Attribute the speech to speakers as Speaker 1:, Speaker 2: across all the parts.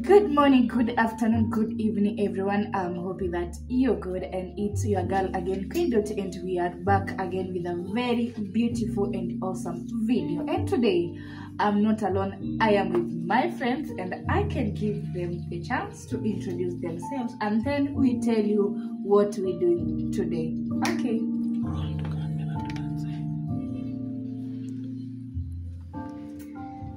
Speaker 1: Good morning, good afternoon, good evening, everyone. I'm hoping that you're good, and it's your girl again, Queen Dot, and we are back again with a very beautiful and awesome video. And today, I'm not alone. I am with my friends, and I can give them a chance to introduce themselves, and then we tell you what we're doing today. Okay.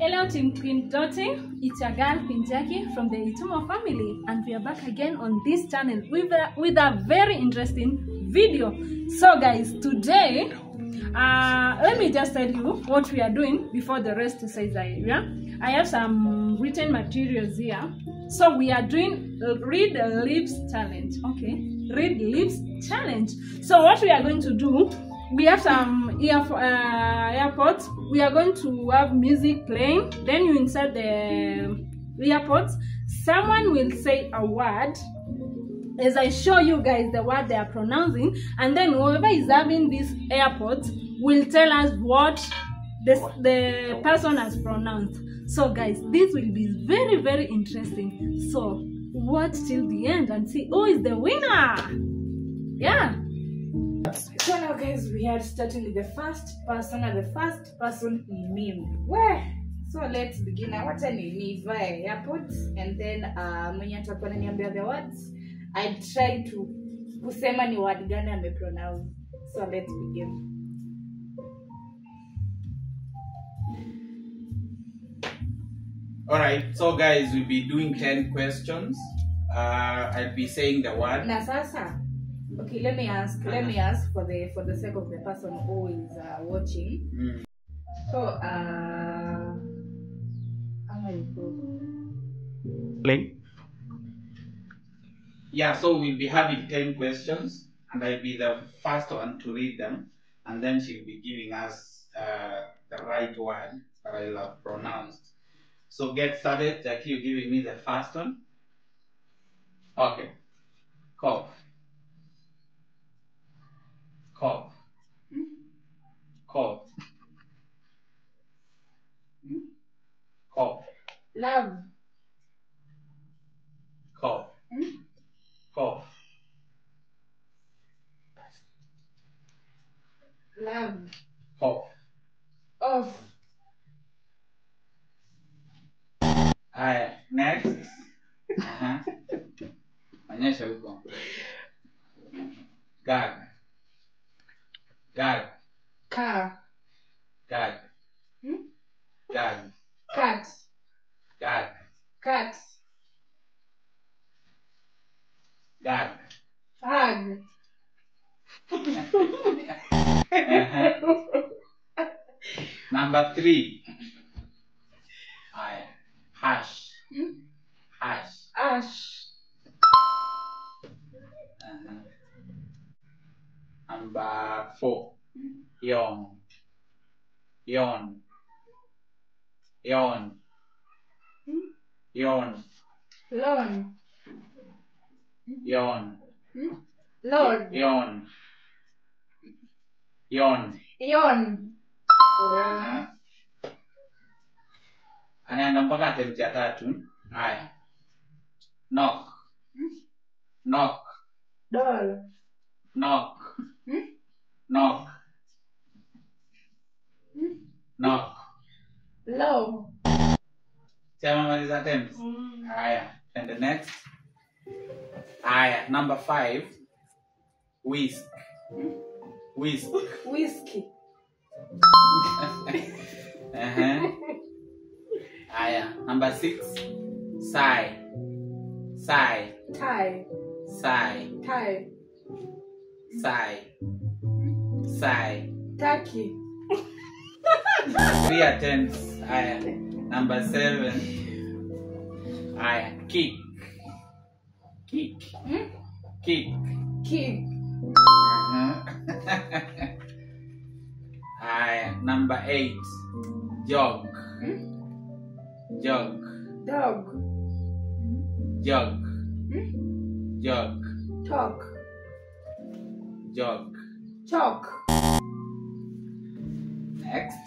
Speaker 2: Hello Team Queen Dotty, it's your girl Queen Jackie from the Itumo family, and we are back again on this channel with a very interesting video. So guys, today let me just tell you what we are doing before the rest says I have some written materials here. So we are doing read lips challenge. Okay, read lips challenge. So what we are going to do, we have some earpods. We are going to have music playing. Then you insert the earpods. Someone will say a word as I show you guys the word they are pronouncing, and then whoever is having these earpods will tell us what the person has pronounced. So guys, this will be very, very interesting. So watch till the end and see who is the winner. Yeah.
Speaker 1: So now guys, we are starting with the first person, and the first person named. Where? So let's begin. Wacha nivae airpods, and then mwenye atakuwa ananiambia the words, I try to kusema ni word gani amepronounce. So let's begin.
Speaker 3: Alright, so guys, we'll be doing 10 questions. I'll be saying the word.
Speaker 1: Na sasa, okay, let me ask for the sake of the person who is watching. So
Speaker 3: Play. Yeah, so we'll be having 10 questions, and I'll be the first one to read them, and then she'll be giving us the right word that I'll have pronounced. So get started. Jackie, you're giving me the first one. Okay. Cough. Cough. Cough. Cough.
Speaker 1: love.
Speaker 3: Cough. Cough.
Speaker 1: Love.
Speaker 3: Cough.
Speaker 1: Off.
Speaker 3: Alright, next. Onyesha huko. Gag. Gag.
Speaker 1: Car.
Speaker 3: Gag. Gag.
Speaker 1: Cat.
Speaker 3: Gag.
Speaker 1: Cat.
Speaker 3: Gag.
Speaker 1: Hug.
Speaker 3: Number 3. Hash. Hash.
Speaker 1: Ash.
Speaker 3: Number 4. Yawn. Yawn. Yawn. Yawn.
Speaker 1: Lawn.
Speaker 3: Yawn.
Speaker 1: Lord.
Speaker 3: Yawn. Yawn.
Speaker 1: Yawn.
Speaker 3: Anaenda mpaka attempt ya 3. Haya. Knock. Knock.
Speaker 1: Doll.
Speaker 3: Knock. Knock. Knock.
Speaker 1: Love.
Speaker 3: Chamamaliza attempts. Haya. And the next. Haya. Number 5. Whisk. Whisk.
Speaker 1: Whiskey.
Speaker 3: Haya. Number 6. Sigh. Sigh.
Speaker 1: Tie.
Speaker 3: Sigh.
Speaker 1: Tie.
Speaker 3: Sigh. Sigh.
Speaker 1: Turkey.
Speaker 3: 3 attempts. Haya. Number 7. Haya. Kick. Kick. Kick.
Speaker 1: Kid.
Speaker 3: Haya. Number 8. Jog. Jog.
Speaker 1: Dog.
Speaker 3: Jog. Jog.
Speaker 1: Talk.
Speaker 3: Jog.
Speaker 1: Chalk.
Speaker 3: Next.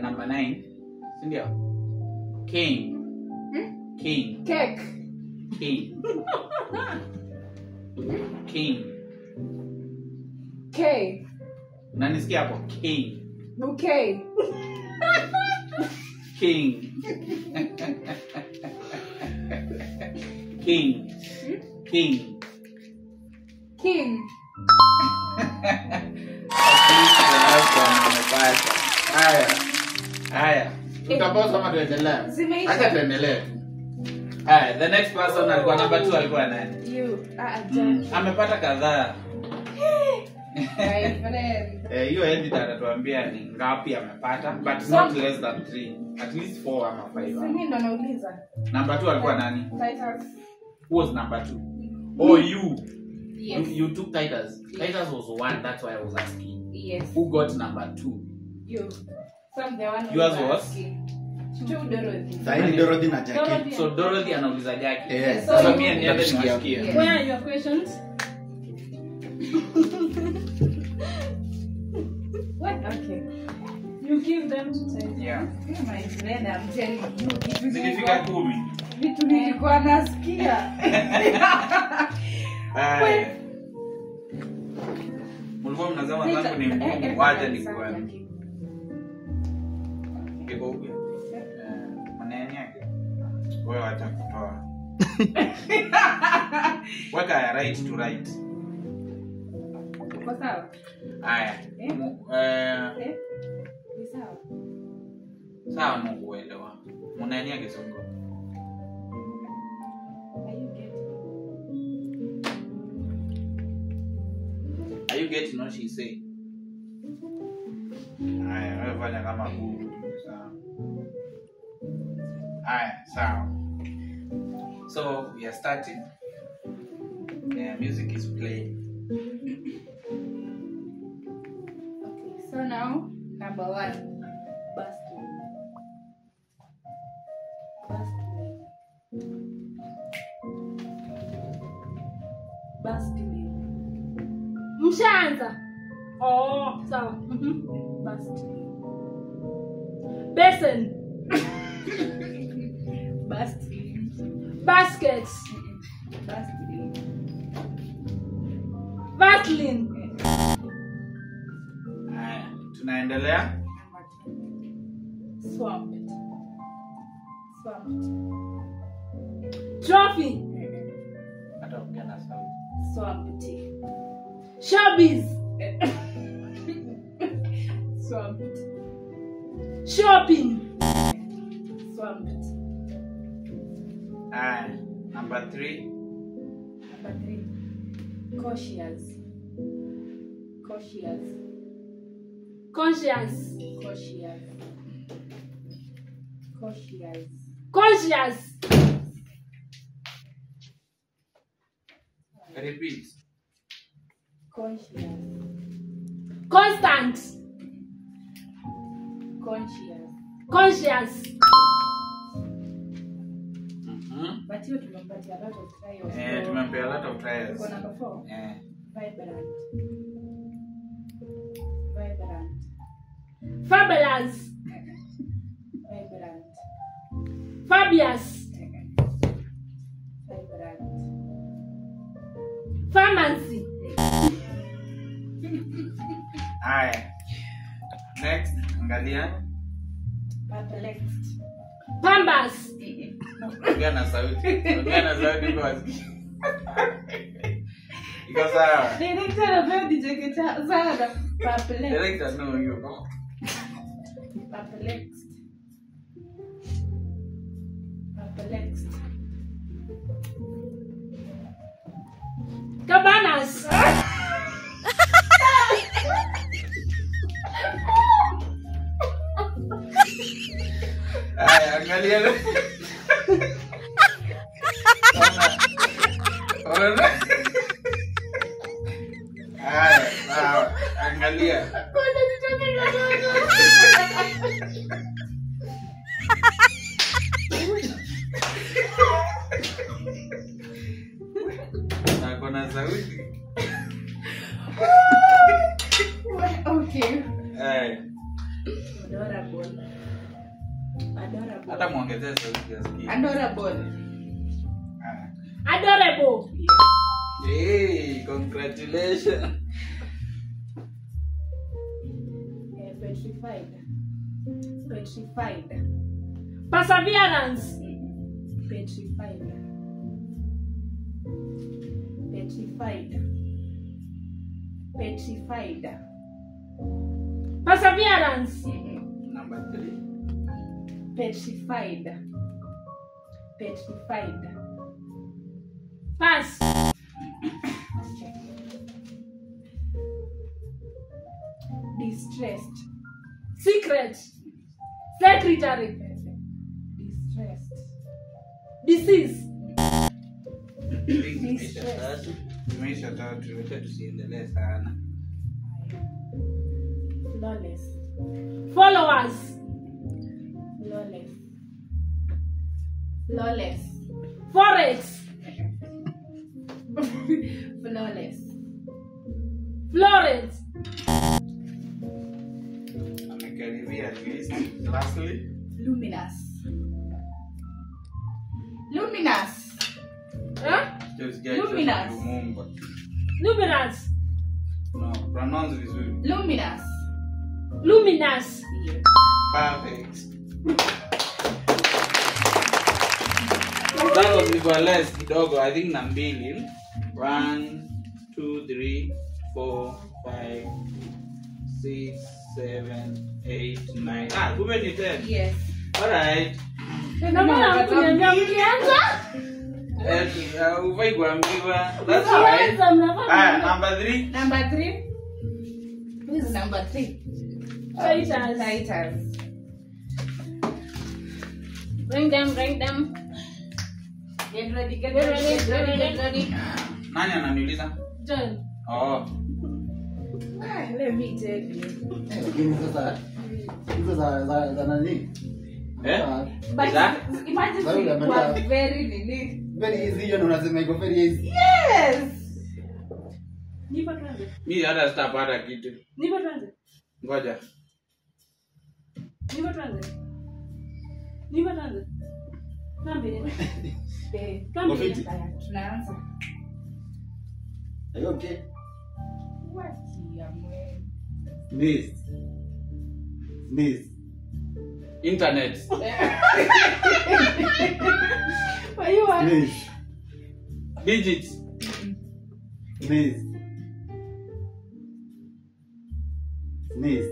Speaker 3: Number 9. Sindio? King. King.
Speaker 1: Cake.
Speaker 3: King. King.
Speaker 1: K.
Speaker 3: Unanisikia hapo? King.
Speaker 1: Bouquet.
Speaker 3: King. King. King.
Speaker 1: King.
Speaker 3: Haya. Tutapoza ama tuendelee?
Speaker 1: Zimeisha.
Speaker 3: Acha tuendelee. Haya, the next person alikuwa number 2 alikuwa nani?
Speaker 1: You. Jack.
Speaker 3: Amepata kadhaa.
Speaker 1: My friend.
Speaker 3: Hiyo editor atatuambia ni ngapi amepata, but not less than 3. At least 4 ama 5.
Speaker 1: Mimi ndo nauliza.
Speaker 3: Number 2 alikuwa nani?
Speaker 1: Titus.
Speaker 3: Who was number 2? Oh, you.
Speaker 1: Yes.
Speaker 3: You took Titus. Titus was 1, that's why I was asking.
Speaker 1: Yes.
Speaker 3: Who got number 2?
Speaker 1: You. Some the one.
Speaker 3: Yours was?
Speaker 1: 2 Dorothy.
Speaker 4: Saini Dorothy na Jackie.
Speaker 3: So Dorothy anauliza Jackie.
Speaker 4: Yes.
Speaker 1: So
Speaker 3: So
Speaker 1: you-
Speaker 3: mimi niende
Speaker 4: Yes.
Speaker 3: nimsikie.
Speaker 1: Yes.
Speaker 2: Where are your questions?
Speaker 1: What? Okay.
Speaker 2: You give them to Titus.
Speaker 3: Yeah.
Speaker 1: My friend, I'm telling you.
Speaker 3: Zilifika 10.
Speaker 1: Vitu nilikuwa nasikia.
Speaker 3: Haya. Mulikuwa mnasema zangu ni ngumu, wacha nikuone. Iko huko. Maneno yake. Wewe wacha kutoa. Weka ya right to right.
Speaker 1: Uko sawa?
Speaker 3: Haya.
Speaker 1: Eh?
Speaker 3: Eh,
Speaker 1: Ni sawa.
Speaker 3: sawa Mungu uelewa. Maneno yake songo.
Speaker 1: Are you getting?
Speaker 3: Are you getting what she say? Haya, wewe fanya kama huu. Sawa. Haya, sawa. So, we are starting. Music is playing.
Speaker 1: Okay, so now number 1. Basket. Basket.
Speaker 2: Mshaanza. Oh, sawa.
Speaker 1: Basket.
Speaker 2: Basin.
Speaker 1: Basket.
Speaker 2: Baskets.
Speaker 1: Basket.
Speaker 2: Vaseline.
Speaker 3: Haya, tunaendelea.
Speaker 1: Number 2. Swamped. Swamped.
Speaker 2: Trophy.
Speaker 3: Hata ongea na sauti.
Speaker 1: Swamped.
Speaker 2: Showbiz.
Speaker 1: Swamped.
Speaker 2: Shopping.
Speaker 1: Swamped.
Speaker 3: Haya, number 3.
Speaker 1: Number 3. Cautious. Cautious.
Speaker 2: Conscious.
Speaker 1: Cautious. Cautious.
Speaker 2: Conscious.
Speaker 3: Repeat.
Speaker 1: Conscious.
Speaker 2: Constant.
Speaker 1: Conscious.
Speaker 2: Conscious.
Speaker 1: But you tumempatia a lot of trials.
Speaker 3: Tumempea a lot of trials.
Speaker 1: Uko number 4. Vibrant. Vibrant.
Speaker 2: Fabulous.
Speaker 1: Vibrant.
Speaker 2: Fabius.
Speaker 1: Vibrant.
Speaker 2: Pharmacy.
Speaker 3: Haya. Next, angalia.
Speaker 1: Perplexed.
Speaker 2: Pambas.
Speaker 3: Ongea na sauti. Ongea na sauti kwa wasikia. Iko sawa.
Speaker 1: Director anapea dijeke sana. Perplexed.
Speaker 3: Director no hiyo.
Speaker 1: Perplexed. Perplexed.
Speaker 2: Cabanas.
Speaker 3: Haya, angalia. Ona. Haya, sawa. Angalia.
Speaker 1: Kuna nitoke kidogo.
Speaker 3: Ako na sauti.
Speaker 1: Okay.
Speaker 3: Haya.
Speaker 1: Adorable. Adorable.
Speaker 3: Hata muongezee sauti yasikie.
Speaker 1: Adorable.
Speaker 2: Adorable.
Speaker 3: Hey, congratulations.
Speaker 1: Petrified. Petrified.
Speaker 2: Perseverance.
Speaker 1: Petrified. Petrified. Petrified.
Speaker 2: Perseverance.
Speaker 3: Number 3.
Speaker 1: Petrified. Petrified.
Speaker 2: Pass.
Speaker 1: Distressed.
Speaker 2: Secret. Secretary.
Speaker 1: Distressed.
Speaker 2: Disease.
Speaker 3: Tumeisha tatu, wacha tusiendelee sana.
Speaker 1: Flawless.
Speaker 2: Followers.
Speaker 1: Flawless. Flawless.
Speaker 2: Forex.
Speaker 1: Flawless.
Speaker 2: Florence.
Speaker 3: Amekaribia at least. Lastly,
Speaker 1: Luminous. Luminous.
Speaker 2: Huh?
Speaker 3: just get
Speaker 1: Luminous.
Speaker 3: Lumumba.
Speaker 2: Luminous.
Speaker 3: No, pronounce vizuri.
Speaker 1: Luminous.
Speaker 2: Luminous.
Speaker 1: Yeah.
Speaker 3: Perfect. That was before less kidogo. I think na mbili. 1, 2, 3, 4, 5, 6, 7, 8, 9. Kumbe ni 10.
Speaker 1: Yes.
Speaker 3: Alright.
Speaker 2: Naona mkuniambia mkianza.
Speaker 3: Uvai kuambiwa. That's alright.
Speaker 2: Mkianza mnafanya.
Speaker 3: Number 3.
Speaker 1: Number 3. This is number 3.
Speaker 2: Titles.
Speaker 1: Titles.
Speaker 2: Bring them.
Speaker 1: Get ready, get
Speaker 2: Get
Speaker 1: ready,
Speaker 2: ready,
Speaker 1: get ready,
Speaker 2: get
Speaker 1: get ready.
Speaker 3: Nani ananiuliza?
Speaker 2: John.
Speaker 3: Oh.
Speaker 1: Let me tell you.
Speaker 4: Lakini sasa hizo za nani?
Speaker 1: But
Speaker 3: That?
Speaker 1: imagine
Speaker 4: Sorry,
Speaker 1: you
Speaker 4: I'm
Speaker 1: are
Speaker 4: not-
Speaker 1: very unique.
Speaker 4: Very easy, hiyo ndio unasema iko very easy.
Speaker 1: Yes.
Speaker 2: Nipo tuanze.
Speaker 3: Mimi hata sitapata kitu.
Speaker 2: Nipo tuanze.
Speaker 3: Ngoja.
Speaker 2: Nipo tuanze. Nipo tuanze. Nambe. Nambe.
Speaker 4: Kofiti.
Speaker 1: Haya, tunaanza.
Speaker 4: Are you okay?
Speaker 1: What ya mwe?
Speaker 4: Sneeze. Sneeze.
Speaker 3: Internet.
Speaker 1: Why you want?
Speaker 4: Sneeze.
Speaker 3: Digits.
Speaker 4: Sneeze. Sneeze.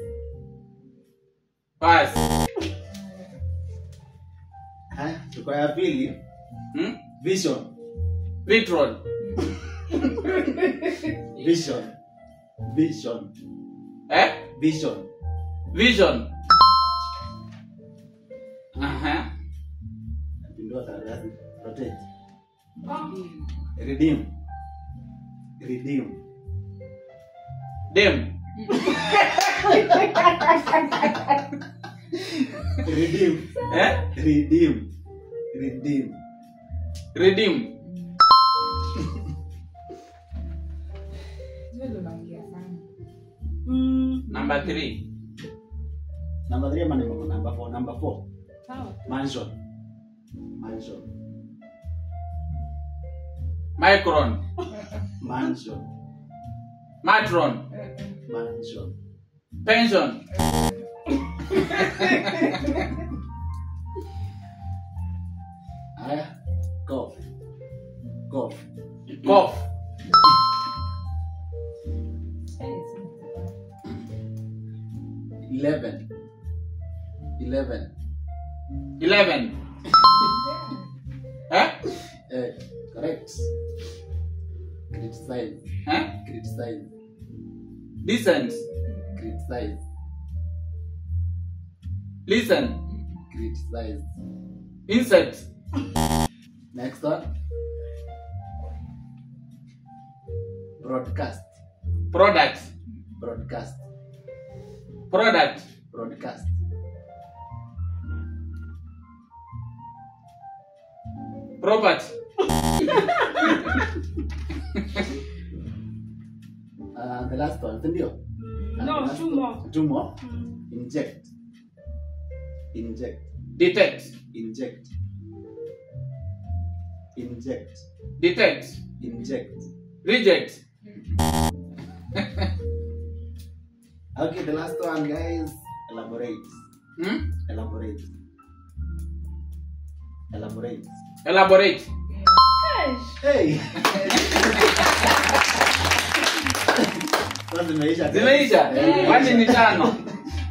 Speaker 3: Pass.
Speaker 4: Tuko ya pili. Vision.
Speaker 3: Vitron.
Speaker 4: Vision. Vision. Vision.
Speaker 3: Vision.
Speaker 4: Ndio karatasi. Protect.
Speaker 2: Oh.
Speaker 4: Redeem. Redeem.
Speaker 3: Dem.
Speaker 4: Redeem. Redeem. Redeem.
Speaker 3: Redeem.
Speaker 1: Wewe unaongea sana.
Speaker 3: Number 3.
Speaker 4: Number 3 ama number 4? Number 4.
Speaker 2: Sawa.
Speaker 4: Mansion. Mansion.
Speaker 3: Micron.
Speaker 4: Mansion.
Speaker 3: Matron.
Speaker 4: Mansion.
Speaker 3: Pension.
Speaker 4: Aya. Cough. Cough.
Speaker 3: Cough.
Speaker 4: 11. 11.
Speaker 3: 11.
Speaker 4: Correct. Criticize. Criticize.
Speaker 3: Decent.
Speaker 4: Criticize.
Speaker 3: Listen.
Speaker 4: Criticize.
Speaker 3: Insect.
Speaker 4: Next one. Broadcast.
Speaker 3: Product.
Speaker 4: Broadcast.
Speaker 3: Product.
Speaker 4: Broadcast.
Speaker 3: Property.
Speaker 4: The last one, ndio?
Speaker 2: No,
Speaker 4: The last
Speaker 2: 2 more.
Speaker 4: 2 more. Inject. Inject.
Speaker 3: Detect.
Speaker 4: Inject. Inject.
Speaker 3: Detect.
Speaker 4: Inject.
Speaker 3: Reject.
Speaker 4: Okay, the last one, guys. Elaborate. Elaborate. Elaborate.
Speaker 3: Elaborate.
Speaker 4: Hey. Sasa zimeisha.
Speaker 3: Zimeisha. Kwani ni 5?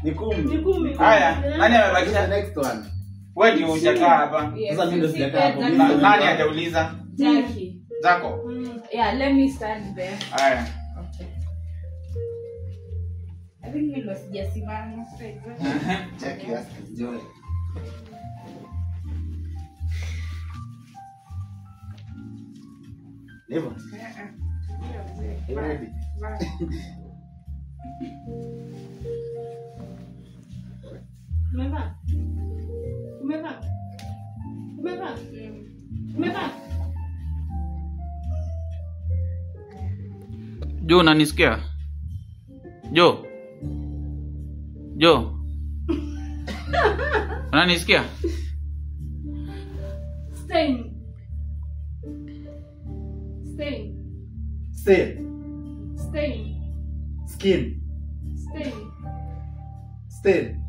Speaker 4: Ni 10.
Speaker 3: Haya, nani
Speaker 4: The
Speaker 3: amebakisha?
Speaker 4: next one.
Speaker 3: Wewe ndio hujakaa hapa.
Speaker 4: Sasa mimi ndo sijakaa hapo.
Speaker 3: Nani hajauliza?
Speaker 1: Jackie.
Speaker 3: Zako.
Speaker 1: Yeah, let me stand there.
Speaker 3: Haya.
Speaker 1: Okay. I think mimi ndo sijasimama.
Speaker 4: Check your joy. Never. You ready?
Speaker 3: Jo, unanisikia? Jo. Unanisikia?
Speaker 2: Stain.
Speaker 4: Stain. Skin. Stain.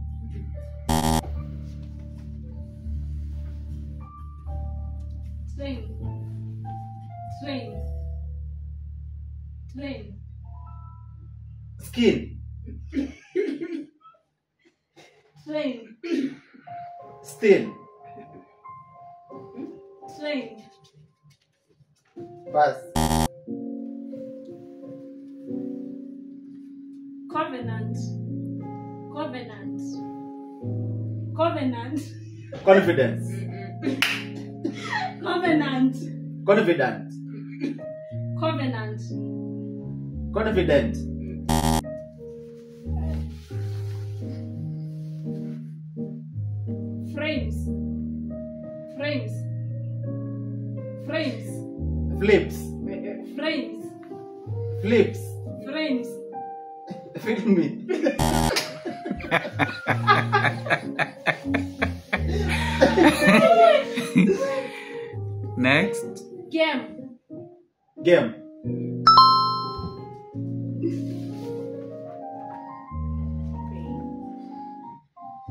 Speaker 4: Skin. Stain. Pass.
Speaker 2: Covenant.
Speaker 4: Confidence.
Speaker 2: Covenant.
Speaker 4: Confident. Confident.
Speaker 2: Frames.
Speaker 4: Flips. Flips. Feed me.
Speaker 3: Next.
Speaker 2: Game.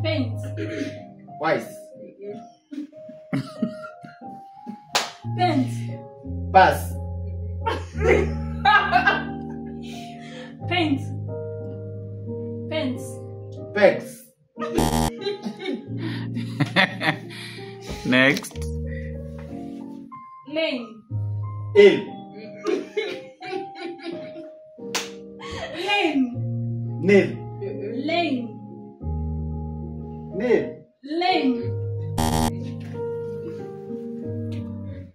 Speaker 2: Paint.
Speaker 4: Wise.
Speaker 2: Paint.
Speaker 4: Pass.
Speaker 2: Paint.
Speaker 4: Pegs.
Speaker 3: Next.
Speaker 2: Lane.
Speaker 4: Ill. Nil.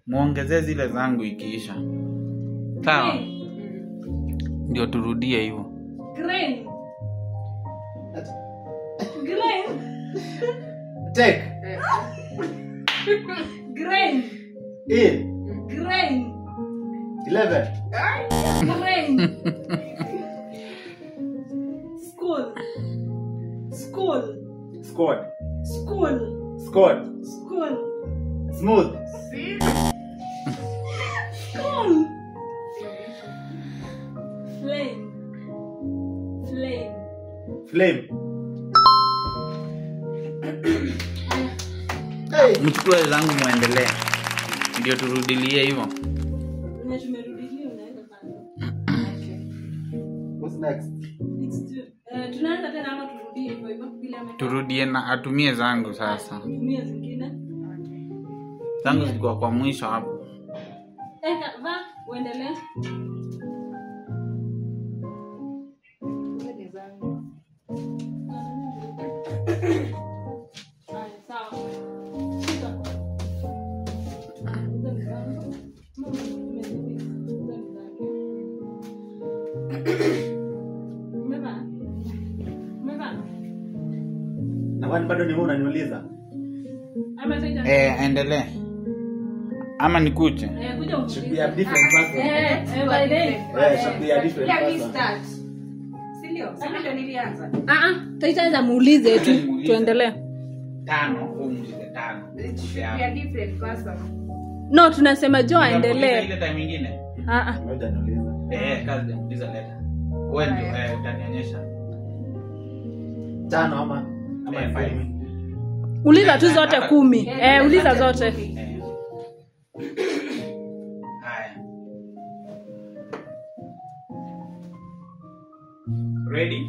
Speaker 3: Muongezee zile zangu ikiisha. Sawa. Ndio turudie hivyo.
Speaker 2: Grain.
Speaker 4: Take.
Speaker 2: Grain.
Speaker 4: In. 11.
Speaker 2: Grain. School.
Speaker 4: Squad. Smooth.
Speaker 2: School.
Speaker 4: Flame. Hey.
Speaker 3: Mchukue zangu muendelee. Ndio turudilie hivyo.
Speaker 4: What's next?
Speaker 2: Tunaanza tena ama turudie hivyo bila
Speaker 3: Turudie na atumie zangu sasa.
Speaker 2: tumia zingine.
Speaker 3: Zangu zilikuwa kwa mwisho hapo.
Speaker 2: Uendelee.
Speaker 4: Na wani bado ni wewe unaniuliza?
Speaker 3: Endelee. Ama nikuje?
Speaker 4: Should be a different person. Should be a different person.
Speaker 1: Sindio? Sasa ndio nilianza.
Speaker 2: Taita muulize tu tuendelee.
Speaker 3: tano, muulize tano.
Speaker 1: It should be a different person.
Speaker 2: No, tunasema Jo
Speaker 3: Ile
Speaker 2: aendelee.
Speaker 3: time nyingine.
Speaker 4: Ngoja niulize.
Speaker 3: Kazi muuliza leta. Wewe ndio utanionyesha.
Speaker 4: Tano ama
Speaker 3: 5.
Speaker 2: Uliza tu zote 10. Uliza zote.
Speaker 3: Haya. Ready?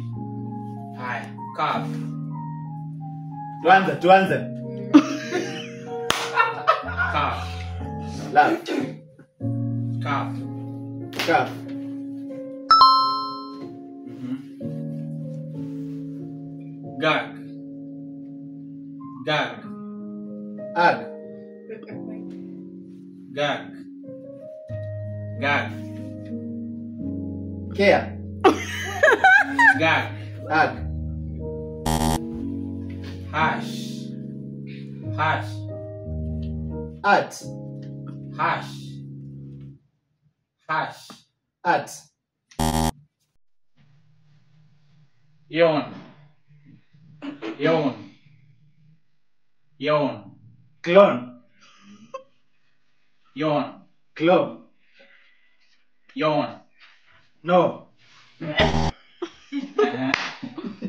Speaker 3: Haya, calf.
Speaker 4: Tuanze.
Speaker 3: Calf.
Speaker 4: Love.
Speaker 3: Calf.
Speaker 4: Calf.
Speaker 3: Gag. Gag.
Speaker 4: Ag.
Speaker 3: Gag. Gag.
Speaker 4: Care.
Speaker 3: Gag.
Speaker 4: Ag.
Speaker 3: Hash. Hash.
Speaker 4: At.
Speaker 3: Hash. Hash.
Speaker 4: At.
Speaker 3: Yawn. Yawn. Yawn.
Speaker 4: Clone.
Speaker 3: Yawn.
Speaker 4: Clone.
Speaker 3: Yawn.
Speaker 4: No.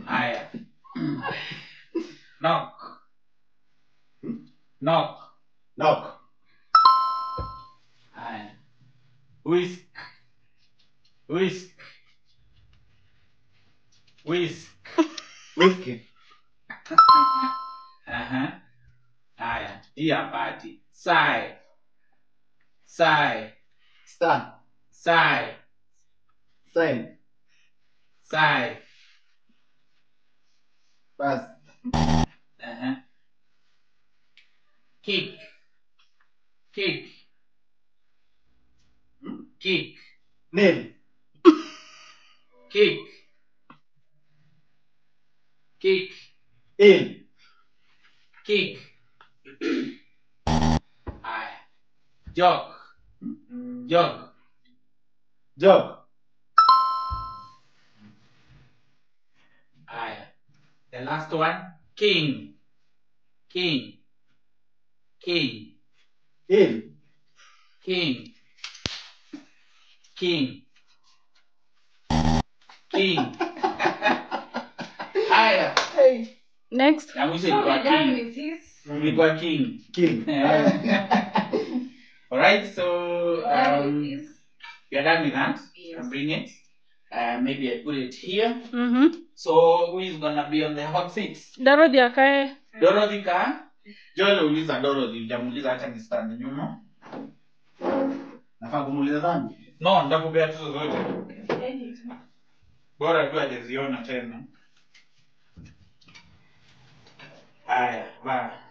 Speaker 3: Haya. Knock. Knock.
Speaker 4: Knock.
Speaker 3: Haya. Whisk. Whisk. Whisk.
Speaker 4: Whiskey.
Speaker 3: Haya. Hii party. Sigh. Sigh.
Speaker 4: Stand.
Speaker 3: Sigh.
Speaker 4: Sign.
Speaker 3: Sigh.
Speaker 4: Pass.
Speaker 3: Kick. Kick. Kick.
Speaker 4: Nail.
Speaker 3: Kick. Kick.
Speaker 4: Ill.
Speaker 3: Kick. Aye. Jog. Jog.
Speaker 4: Jog.
Speaker 3: Aye. The last one. King. King. King.
Speaker 4: Ill.
Speaker 3: King. King. King. Haya.
Speaker 2: Next.
Speaker 3: Na mwisho
Speaker 1: So
Speaker 3: ilikuwa
Speaker 1: we're done
Speaker 3: king.
Speaker 1: with this.
Speaker 3: Ilikuwa king.
Speaker 4: King.
Speaker 3: Alright, so
Speaker 1: Done with this.
Speaker 3: we are done with that.
Speaker 1: Yes.
Speaker 3: I'll bring it. Maybe I put it here.
Speaker 2: Mhm.
Speaker 3: So who is gonna be on the hot seat?
Speaker 2: Dorothy akae.
Speaker 3: Dorothy ka? Joel uliza Dorothy, hujamuuliza hata ni stand nyuma.
Speaker 4: Nafaa kumuuliza zangu.
Speaker 3: No, nitakupea tu zote. Bora tu hajaziona tena. Haya, va.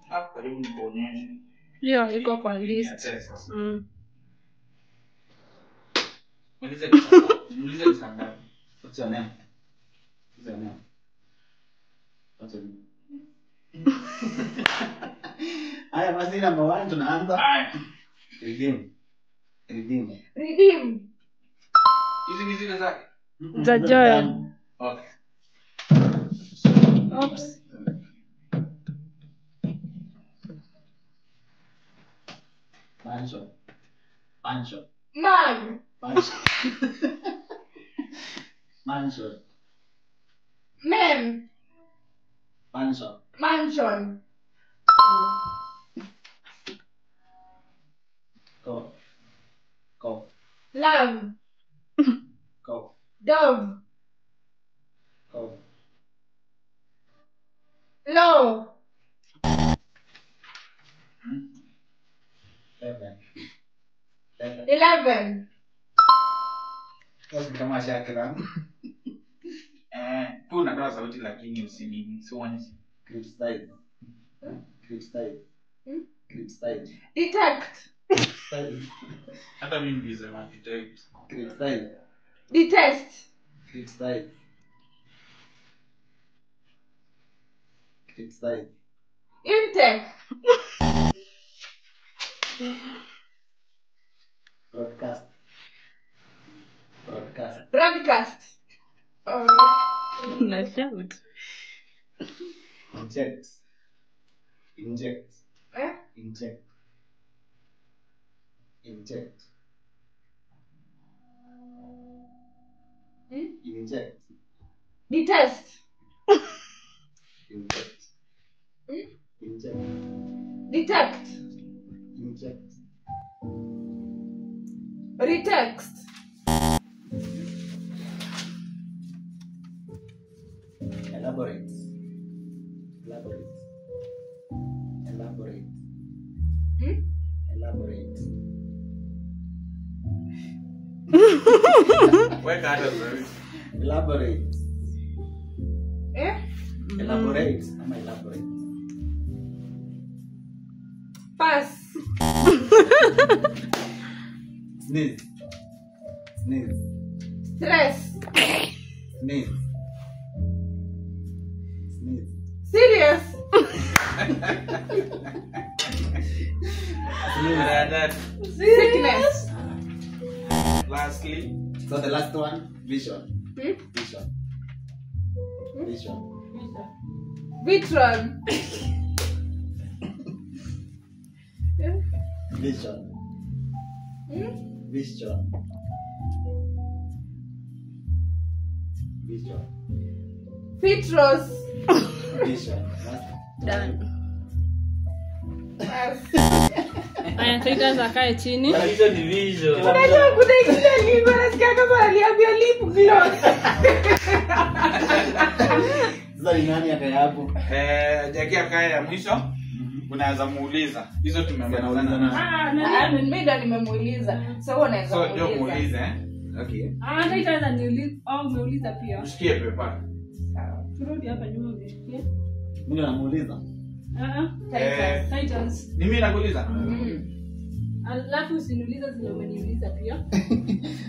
Speaker 3: Hapo karibu nikuonyeshe.
Speaker 2: Hiyo iko kwa list.
Speaker 3: Test. Muulize kisanga.
Speaker 4: What's your name? What's your name? What's your name? Haya basi number 1 tunaanza.
Speaker 3: Haya.
Speaker 4: Redeem.
Speaker 1: Redeem.
Speaker 3: Hizi ni zile zake.
Speaker 2: Za Joel.
Speaker 3: Okay.
Speaker 2: Oops.
Speaker 4: Pancho.
Speaker 1: Man.
Speaker 4: Mansion.
Speaker 1: Men.
Speaker 4: Mansion.
Speaker 1: Mansion.
Speaker 4: Go.
Speaker 1: Love.
Speaker 4: Go.
Speaker 1: Dove.
Speaker 4: Go.
Speaker 1: Low. 11.
Speaker 3: Sasa kama Shakira. Tu natoa sauti lakini usionyeshe.
Speaker 4: Criticize.
Speaker 1: Detect.
Speaker 3: Hata mimi nilisema detect.
Speaker 4: Criticize.
Speaker 1: Detest. Intake.
Speaker 4: Broadcast.
Speaker 1: Broadcast.
Speaker 2: Na shout.
Speaker 3: Inject. Inject.
Speaker 1: Eh?
Speaker 3: Inject. Inject. Inject.
Speaker 1: Detest.
Speaker 3: Inject. Inject.
Speaker 1: Detect.
Speaker 3: Inject.
Speaker 1: Retext.
Speaker 3: Elaborate. Elaborate. Elaborate. Elaborate. Where got it? Elaborate.
Speaker 1: Eh?
Speaker 3: Elaborate. I'm elaborate.
Speaker 1: Pass.
Speaker 3: Sneeze. Sneeze.
Speaker 1: Stress.
Speaker 3: Sneeze. Sneeze.
Speaker 1: Serious. Sickness.
Speaker 3: Lastly, so the last one, vision. Vision. Vision.
Speaker 1: Vitron.
Speaker 3: Vision. Vision. Vision.
Speaker 1: Vitros.
Speaker 3: Vision.
Speaker 2: Done.
Speaker 1: Pass.
Speaker 2: Aya, twiga akae chini.
Speaker 3: Hizo ni vision.
Speaker 1: Unajua kuna ingine nilikuwa nasikia kama aliambia lip gloss.
Speaker 3: Sasa ni nani akayapo?
Speaker 5: Jackie akae ya mwisho. Unaweza muuliza. Hizo tumemalizana nazo.
Speaker 1: Mimi ndo nimemuuliza. So wewe unaweza
Speaker 5: So ndio
Speaker 1: muuliza.
Speaker 5: muulize.
Speaker 3: Okay.
Speaker 2: Hata itaanza niulize au umeuliza pia.
Speaker 5: Ushikie pepa.
Speaker 1: Sawa.
Speaker 2: Turudi hapa nyuma umesikia?
Speaker 3: Mimi namuuliza.
Speaker 2: Titles.
Speaker 5: Ni mimi nakuuliza?
Speaker 2: Alafu usiniulize zile umeniuliza pia.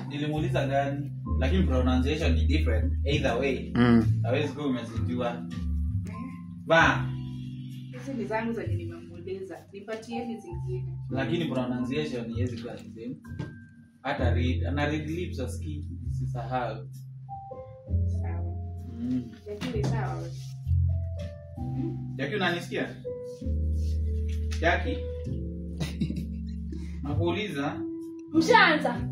Speaker 5: Nilimuuliza gani? Lakini pronunciation ni different either way. Hawezi kuwa umezijua. Ba.
Speaker 1: Hizi ni zangu zenye nimemuuliza. Nipatieni zingine.
Speaker 5: Lakini pronunciation haiwezi kuwa the same. Hata read, ana read lips aski sisahau.
Speaker 1: Sawa. Lakini sawa.
Speaker 5: Jackie unanisikia? Jackie? Nakuuliza.
Speaker 2: Mshaanza.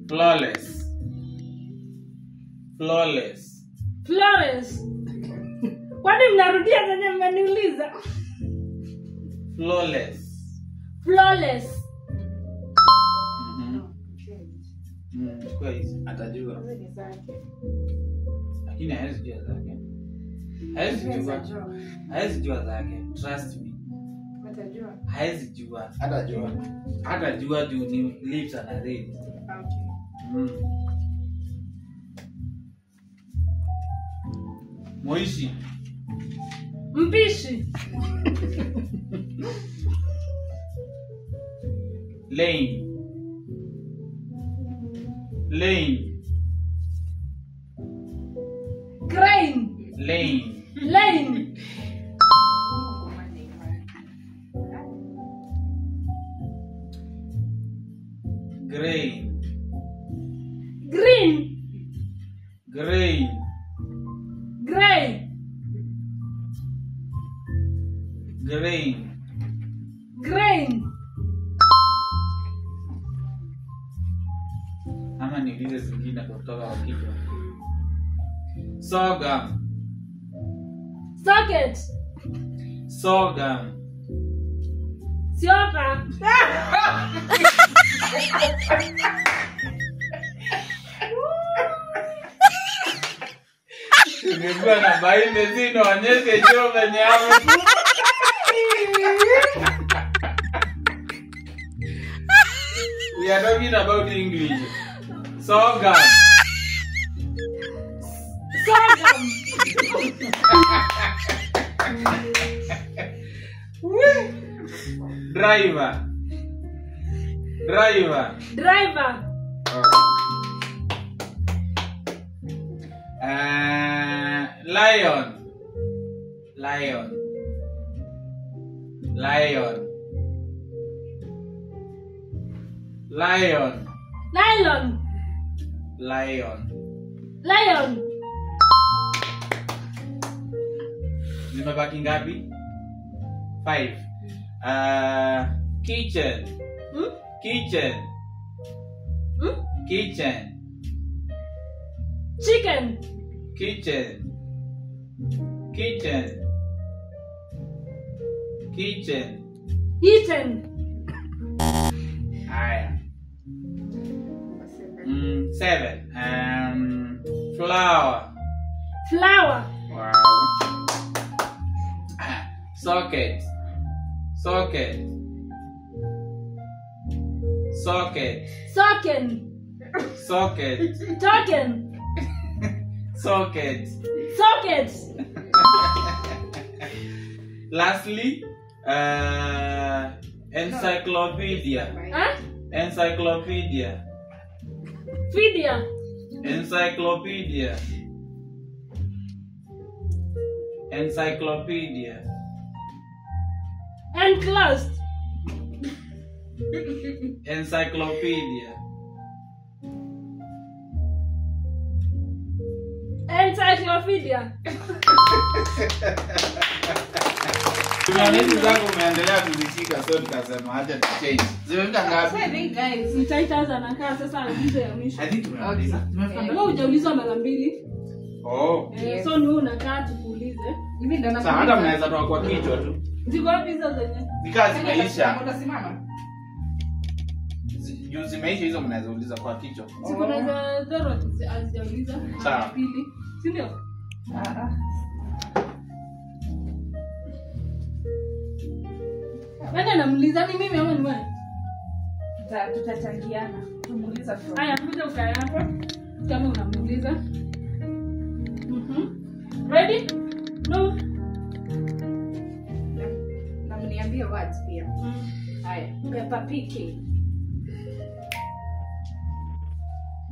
Speaker 5: Flawless. Flawless.
Speaker 2: Flores. Kwani mnarudia zenye mmeniuliza?
Speaker 5: Flawless.
Speaker 2: Flawless.
Speaker 5: Kwa hizi atajua.
Speaker 1: Hizi zake.
Speaker 5: Lakini hawezi jua zake. Hawezi jua zake. Trust me.
Speaker 1: Atajua.
Speaker 5: Hawezi jua.
Speaker 3: Atajua.
Speaker 5: Hatajua juu ni lips ana read.
Speaker 1: Okay.
Speaker 5: Moishi.
Speaker 2: Mpishi.
Speaker 5: Lane. Lane.
Speaker 2: Crane.
Speaker 5: Lane.
Speaker 2: Lane.
Speaker 5: Grain.
Speaker 2: Green.
Speaker 5: Grain.
Speaker 2: Gray.
Speaker 5: Grain.
Speaker 2: Grain.
Speaker 5: Ama niulize zingine kutoka kwa kichwa. Sorghum.
Speaker 2: Socket.
Speaker 5: Sorghum.
Speaker 2: Sioka.
Speaker 5: Ningekuwa na baine zino onyeshe jo venye hapo. We are talking about English. Sorghum.
Speaker 2: Sorghum.
Speaker 5: Driver. Driver.
Speaker 2: Driver.
Speaker 5: Lion. Lion. Lion. Lion.
Speaker 2: Nylon.
Speaker 5: Lion.
Speaker 2: Lion.
Speaker 5: Zimebaki ngapi? 5. Kitchen. Kitchen. Kitchen.
Speaker 2: Chicken.
Speaker 5: Kitchen. Kitchen. Kitchen.
Speaker 2: Eaten.
Speaker 5: Haya. 7. Flower.
Speaker 2: Flower.
Speaker 5: Wow. Socket. Socket. Socket.
Speaker 2: Socken.
Speaker 5: Socket.
Speaker 2: Token.
Speaker 5: Socket.
Speaker 2: Socket.
Speaker 5: Lastly, encyclopedia.
Speaker 2: Huh?
Speaker 5: Encyclopedia.
Speaker 2: Video.
Speaker 5: Encyclopedia. Encyclopedia.
Speaker 2: Enclosed.
Speaker 5: Encyclopedia.
Speaker 2: Encyclopedia.
Speaker 5: Tumeonezi zangu umeendelea kuzishika, so tukasema acha tuchange. Zimefika ngapi?
Speaker 1: So I think guys,
Speaker 2: Nitaitaza na kaa sasa aulize ya mwisho.
Speaker 5: I think tumemaliza. Tumefika
Speaker 2: Wewe
Speaker 5: ngapi?
Speaker 2: hujaulizwa mara mbili.
Speaker 5: Oh.
Speaker 2: So ni wewe unakaa tukuulize.
Speaker 1: hivi ndo
Speaker 5: Sasa hata mnaweza toa kwa kichwa tu.
Speaker 2: Ziko wapi hizo zenye?
Speaker 5: Nikazi zimeisha.
Speaker 1: Utasimama.
Speaker 5: Juu zimeisha hizo mnaweza uliza kwa kichwa.
Speaker 2: Ziko na za Doro hazijauliza.
Speaker 5: Sawa.
Speaker 2: Pili. Si ndio? Nani anamuuliza ni mimi ama ni wewe?
Speaker 1: Tutachangiana. Tumuuliza tu.
Speaker 2: Haya, kuja ukae hapo kama unamuuliza. Ready? No.
Speaker 1: Na mniambie words pia. Haya, Peppa Pig.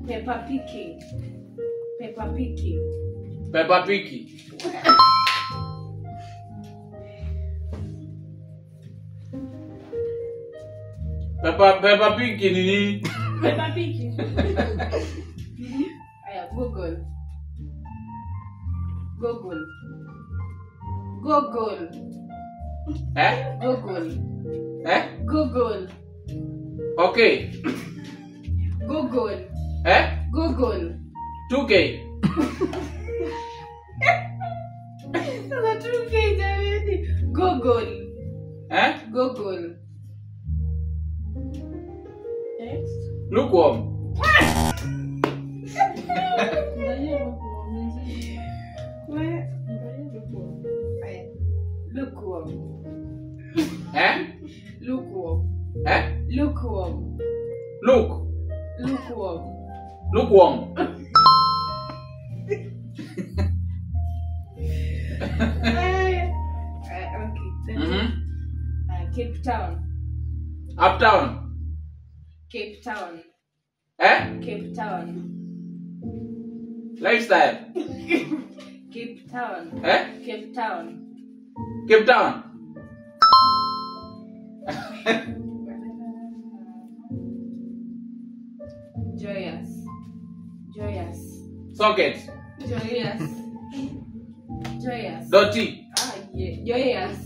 Speaker 1: Peppa Pig. Peppa Pig.
Speaker 5: Peppa Pig. Peppa Pig ni nini?
Speaker 2: Peppa Pig.
Speaker 1: Haya, Google. Google. Google.
Speaker 5: Eh?
Speaker 1: Google.
Speaker 5: Eh?
Speaker 1: Google.
Speaker 5: Okay.
Speaker 1: Google.
Speaker 5: Eh?
Speaker 1: Google.
Speaker 5: 2K.
Speaker 1: Sasa tuke jamani. Google.
Speaker 5: Eh?
Speaker 1: Google.
Speaker 5: Lukewarm.
Speaker 1: Lukewarm.
Speaker 5: Eh?
Speaker 1: Lukewarm.
Speaker 5: Eh?
Speaker 1: Lukewarm. Lukewarm.
Speaker 5: Lukewarm.
Speaker 1: Okay. Cape Town.
Speaker 5: Uptown.
Speaker 1: Cape Town.
Speaker 5: Eh?
Speaker 1: Cape Town.
Speaker 5: Lifestyle.
Speaker 1: Cape Town.
Speaker 5: Eh?
Speaker 1: Cape Town.
Speaker 5: Cape Town.
Speaker 1: Joyous. Joyous.
Speaker 5: Socket.
Speaker 1: Joyous. Joyous.
Speaker 5: Doti.
Speaker 1: Yeah. Joyous.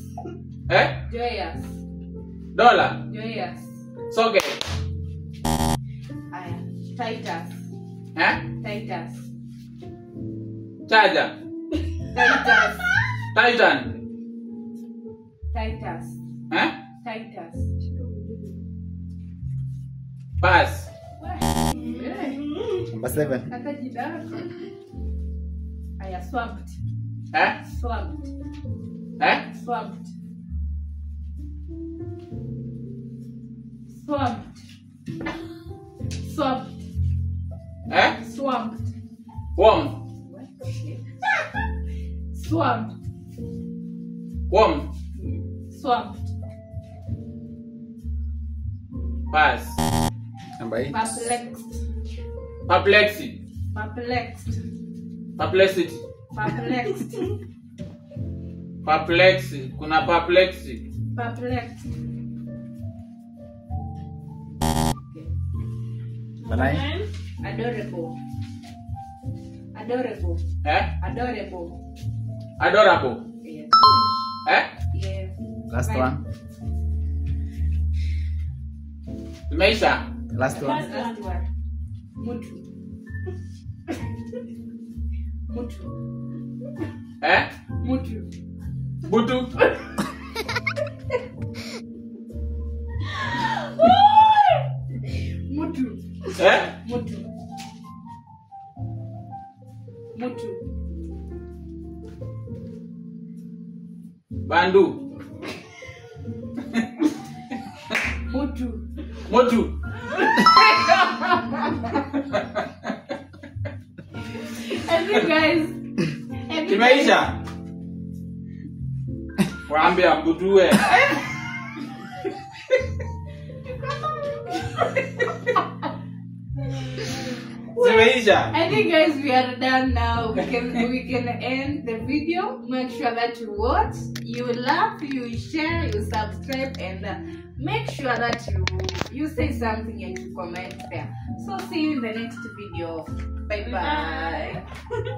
Speaker 5: Eh?
Speaker 1: Joyous.
Speaker 5: Dollar.
Speaker 1: Joyous.
Speaker 5: Socket.
Speaker 1: Titus.
Speaker 5: Eh?
Speaker 1: Titus.
Speaker 5: Charger.
Speaker 1: Titus.
Speaker 5: Titan.
Speaker 1: Titus.
Speaker 5: Eh?
Speaker 1: Titus.
Speaker 5: Pass.
Speaker 4: Number 7.
Speaker 1: Hata jidako. Aya, swamped.
Speaker 5: Eh?
Speaker 1: Swamped.
Speaker 5: Eh?
Speaker 1: Swamped. Swamped. Swamped.
Speaker 5: Eh?
Speaker 1: Swamped.
Speaker 5: Warm.
Speaker 1: Swamped.
Speaker 5: Warm.
Speaker 1: Swamped.
Speaker 5: Pass.
Speaker 4: Number 8.
Speaker 1: Perplexed.
Speaker 5: Perplexity.
Speaker 1: Perplexed.
Speaker 5: Perplexity.
Speaker 1: Perplexed.
Speaker 5: Perplexity. Kuna perplexity.
Speaker 1: Perplexed.
Speaker 4: Number 9.
Speaker 1: Adorable. Adorable. Adorable.
Speaker 5: Adorable.
Speaker 1: Yeah.
Speaker 5: Yeah.
Speaker 4: Last
Speaker 1: Fine.
Speaker 4: one.
Speaker 5: Meisha.
Speaker 4: Last one.
Speaker 1: Last one. Mutu. Mutu. Mutu.
Speaker 5: Butu.
Speaker 1: Mutu. Mutu. Mutu.
Speaker 5: Bandu.
Speaker 1: Mutu.
Speaker 5: Motu.
Speaker 1: And you guys.
Speaker 5: Kimeisha. Waambia mbutue. Zimeisha.
Speaker 1: I think guys we are done now. We can end the video. Make sure that you watch, you laugh, you share, you subscribe, and make sure that you say something and you comment there. So see you in the next video. Bye bye.